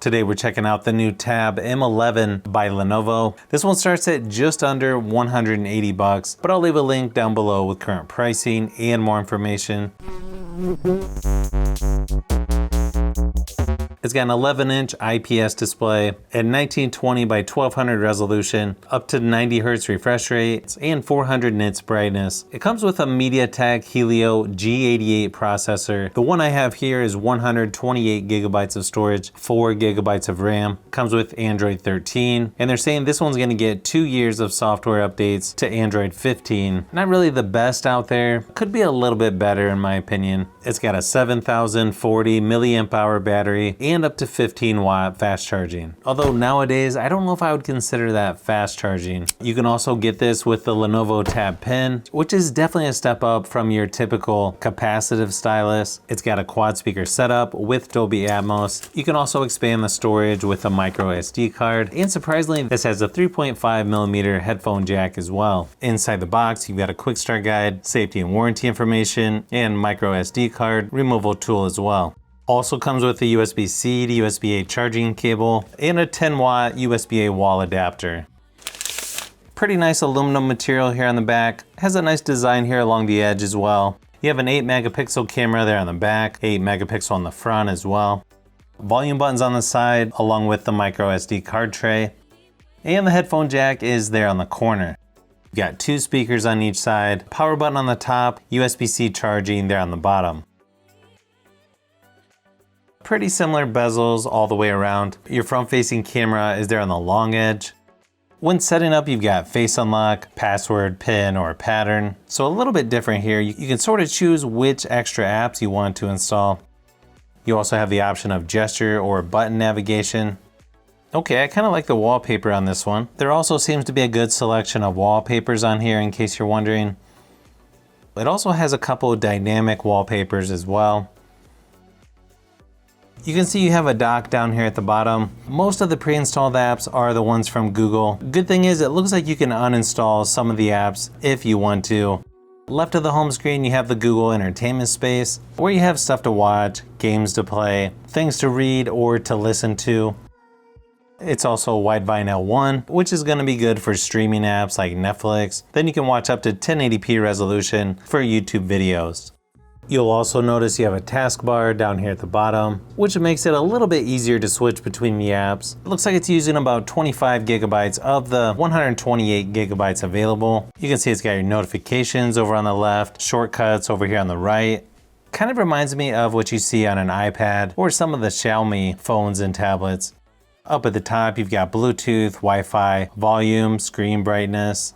Today we're checking out the new Tab M11 by Lenovo. This one starts at just under 180 bucks, but I'll leave a link down below with current pricing and more information. It's got an 11-inch IPS display at 1920 by 1200 resolution, up to 90 Hz refresh rate, and 400 nits brightness. It comes with a MediaTek Helio G88 processor. The one I have here is 128 gigabytes of storage, 4 gigabytes of RAM. Comes with Android 13, and they're saying this one's going to get 2 years of software updates to Android 15. Not really the best out there. Could be a little bit better in my opinion. It's got a 7040 milliamp hour battery and up to 15 watt fast charging. Although nowadays, I don't know if I would consider that fast charging. You can also get this with the Lenovo Tab Pen, which is definitely a step up from your typical capacitive stylus. It's got a quad speaker setup with Dolby Atmos. You can also expand the storage with a micro SD card. And surprisingly, this has a 3.5mm headphone jack as well. Inside the box, you've got a quick start guide, safety and warranty information, and micro SD card removal tool as well. Also comes with a USB-C to USB-A charging cable and a 10 watt USB-A wall adapter. Pretty nice aluminum material here on the back. Has a nice design here along the edge as well. You have an 8 megapixel camera there on the back, 8 megapixel on the front as well. Volume buttons on the side along with the micro SD card tray. And the headphone jack is there on the corner. You've got 2 speakers on each side, power button on the top, USB-C charging there on the bottom. Pretty similar bezels all the way around. Your front-facing camera is there on the long edge. When setting up, you've got face unlock, password, PIN, or pattern. So a little bit different here. You can sort of choose which extra apps you want to install. You also have the option of gesture or button navigation. Okay, I kind of like the wallpaper on this one. There also seems to be a good selection of wallpapers on here in case you're wondering. It also has a couple of dynamic wallpapers as well. You can see you have a dock down here at the bottom. Most of the pre-installed apps are the ones from Google. Good thing is it looks like you can uninstall some of the apps if you want to. Left of the home screen you have the Google Entertainment space where you have stuff to watch, games to play, things to read or to listen to. It's also Widevine L1, which is going to be good for streaming apps like Netflix. Then you can watch up to 1080p resolution for YouTube videos. You'll also notice you have a taskbar down here at the bottom, which makes it a little bit easier to switch between the apps. It looks like it's using about 25 gigabytes of the 128 gigabytes available. You can see it's got your notifications over on the left, shortcuts over here on the right. Kind of reminds me of what you see on an iPad or some of the Xiaomi phones and tablets. Up at the top, you've got Bluetooth, Wi-Fi, volume, screen brightness,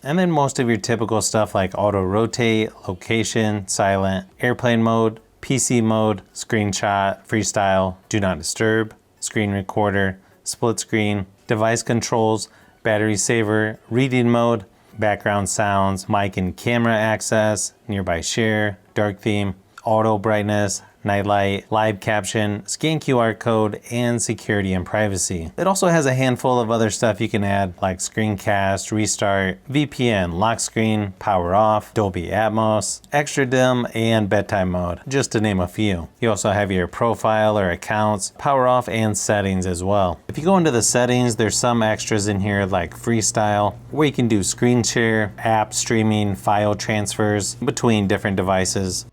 and then most of your typical stuff like auto rotate, location, silent, airplane mode, PC mode, screenshot, freestyle, do not disturb, screen recorder, split screen, device controls, battery saver, reading mode, background sounds, mic and camera access, nearby share, dark theme, auto brightness, nightlight, live caption, scan QR code, and security and privacy. It also has a handful of other stuff you can add like screencast, restart, VPN, lock screen, power off, Dolby Atmos, extra dim, and bedtime mode, just to name a few. You also have your profile or accounts, power off, and settings as well. If you go into the settings, there's some extras in here like freestyle, where you can do screen share, app streaming, file transfers between different devices.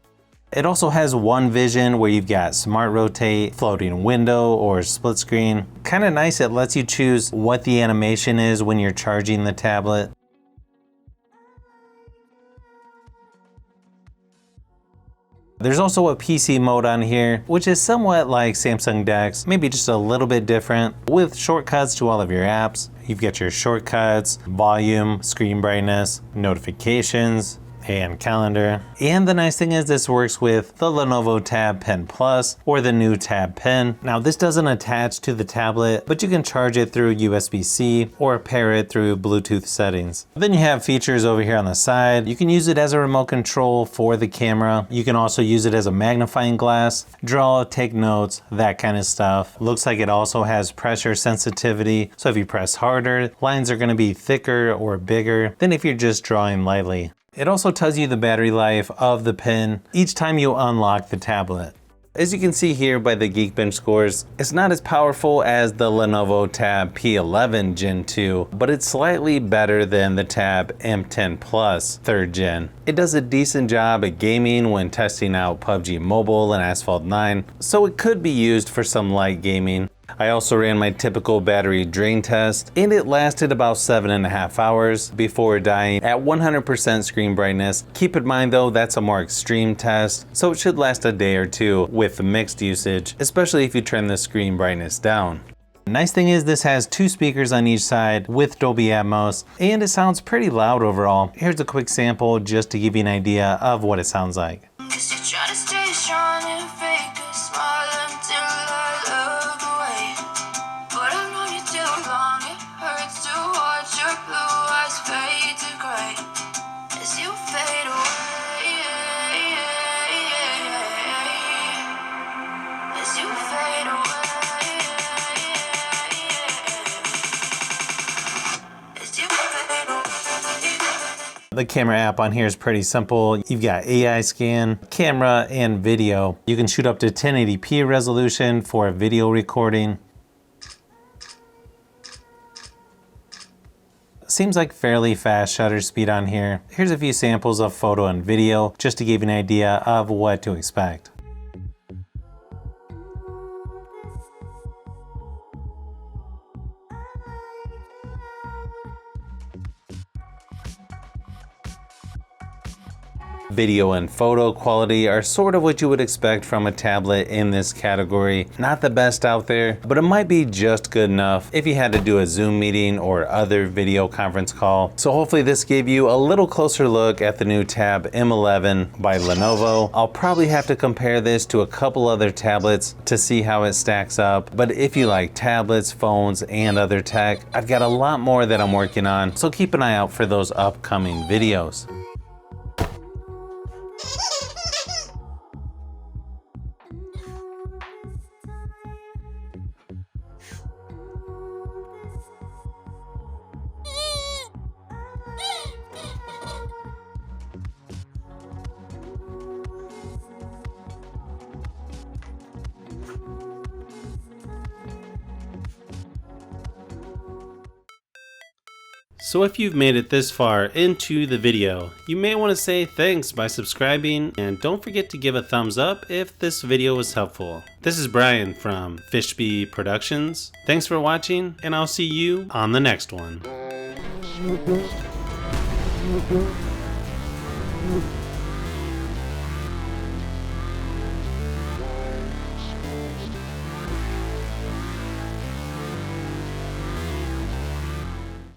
It also has one vision where you've got smart rotate, floating window, or split screen. Kind of nice, it lets you choose what the animation is when you're charging the tablet. There's also a PC mode on here, which is somewhat like Samsung DeX, maybe just a little bit different, with shortcuts to all of your apps. You've got your shortcuts, volume, screen brightness, notifications, and calendar. And the nice thing is this works with the Lenovo Tab Pen Plus or the new Tab Pen. Now this doesn't attach to the tablet, but you can charge it through USB-C or pair it through Bluetooth settings. Then you have features over here on the side. You can use it as a remote control for the camera. You can also use it as a magnifying glass, draw, take notes, that kind of stuff. Looks like it also has pressure sensitivity. So if you press harder, lines are going to be thicker or bigger than if you're just drawing lightly. It also tells you the battery life of the pen each time you unlock the tablet. As you can see here by the Geekbench scores, it's not as powerful as the Lenovo Tab P11 Gen 2, but it's slightly better than the Tab M10 Plus 3rd Gen. It does a decent job at gaming when testing out PUBG Mobile and Asphalt 9, so it could be used for some light gaming. I also ran my typical battery drain test, and it lasted about 7.5 hours before dying at 100% screen brightness. Keep in mind though, that's a more extreme test, so it should last a day or two with mixed usage, especially if you turn the screen brightness down. Nice thing is this has 2 speakers on each side with Dolby Atmos, and it sounds pretty loud overall. Here's a quick sample just to give you an idea of what it sounds like. The camera app on here is pretty simple. You've got AI scan, camera, and video. You can shoot up to 1080p resolution for video recording. Seems like fairly fast shutter speed on here. Here's a few samples of photo and video just to give you an idea of what to expect. Video and photo quality are sort of what you would expect from a tablet in this category. Not the best out there, but it might be just good enough if you had to do a Zoom meeting or other video conference call. So hopefully this gave you a little closer look at the new Tab M11 by Lenovo. I'll probably have to compare this to a couple other tablets to see how it stacks up. But if you like tablets, phones, and other tech, I've got a lot more that I'm working on, so keep an eye out for those upcoming videos. So if you've made it this far into the video, you may want to say thanks by subscribing, and don't forget to give a thumbs up if this video was helpful. This is Brian from Fishbee Productions. Thanks for watching, and I'll see you on the next one.